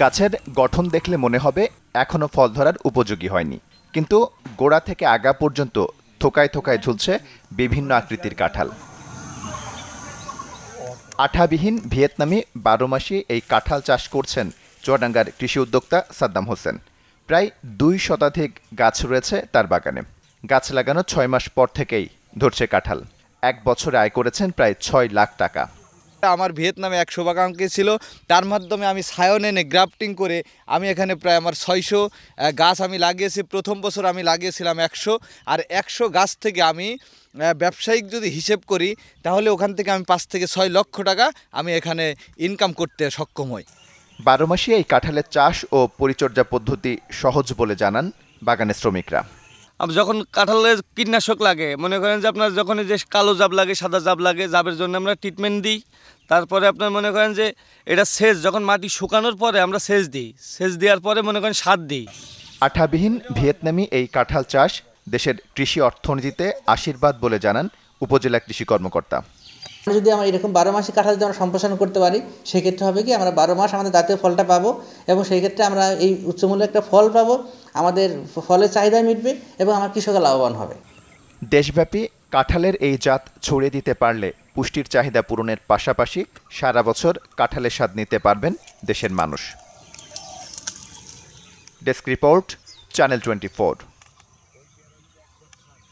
গাছের গঠন দেখলে মনে হবে এখনো ফল ধরার উপযোগী হয়নি, কিন্তু গোড়া থেকে আগা পর্যন্ত থোকায় থোকায় ঝুলছে বিভিন্ন আকৃতির কাঁঠাল। আঠাবিহীন ভিয়েতনামি 12 মাসি এই কাঁঠাল চাষ করছেন চুয়াডাঙ্গার কৃষি উদ্যোক্তা সাদ্দাম হোসেন। প্রায় 2 শতাধিক গাছ রয়েছে তার বাগানে। গাছ লাগানো 6 মাস পর থেকেই ধরছে কাঁঠাল। 1 বছরে আয় করেছেন প্রায় 6 লাখ টাকা। আমার ভিয়েতনামে 100 বাগানকে ছিল, তার মাধ্যমে আমি সায়ন এনে গ্রাফটিং করে আমি এখানে প্রায় আমার 600 গাছ আমি লাগিয়েছি। প্রথম বছর আমি লাগিয়েছিলাম 100, আর 100 গাছ থেকে আমি ব্যবসায়িক যদি হিসেব করি তাহলে ওখান থেকে আমি 5 থেকে 6 লক্ষ টাকা আমি এখানে ইনকাম করতে সক্ষম হই। 12 মাসে এই কাঁঠালের চাষ ও পরিচর্যা পদ্ধতি সহজ বলে জানান বাগানের শ্রমিকরা। যখন কাঁঠালের কীটনাশক লাগে, মনে করেন যে আপনার যখন যে কালো জাব লাগে, সাদা জাব লাগে, জাবের জন্য আমরা ট্রিটমেন্ট দিই। তারপরে আপনার মনে করেন যে এটা সেচ, যখন মাটি শুকানোর পরে আমরা সেচ দিই, সেচ দেওয়ার পরে মনে করেন সার দিই। আঠাবিহীন ভিয়েতনামি এই কাঁঠাল চাষ দেশের কৃষি অর্থনীতিতে আশীর্বাদ বলে জানান উপজেলা কৃষি কর্মকর্তা। যদি আমরা এরকম 12 মাসে কাঁঠাল যদি আমরা সম্প্রসারণ করতে পারি, সেক্ষেত্রে হবে কি আমরা 12 মাস আমাদের জাতীয় ফলটা পাবো, এবং সেই ক্ষেত্রে আমরা এই উচ্চমূল্যের একটা ফল পাবো, আমাদের ফলের চাহিদা মিটবে এবং আমার কৃষকরা লাভবান হবে। দেশব্যাপী কাঁঠালের এই জাত ছড়িয়ে দিতে পারলে পুষ্টির চাহিদা পূরণের পাশাপাশি সারা বছর কাঁঠালের স্বাদ নিতে পারবেন দেশের মানুষ। Desk report, channel 24।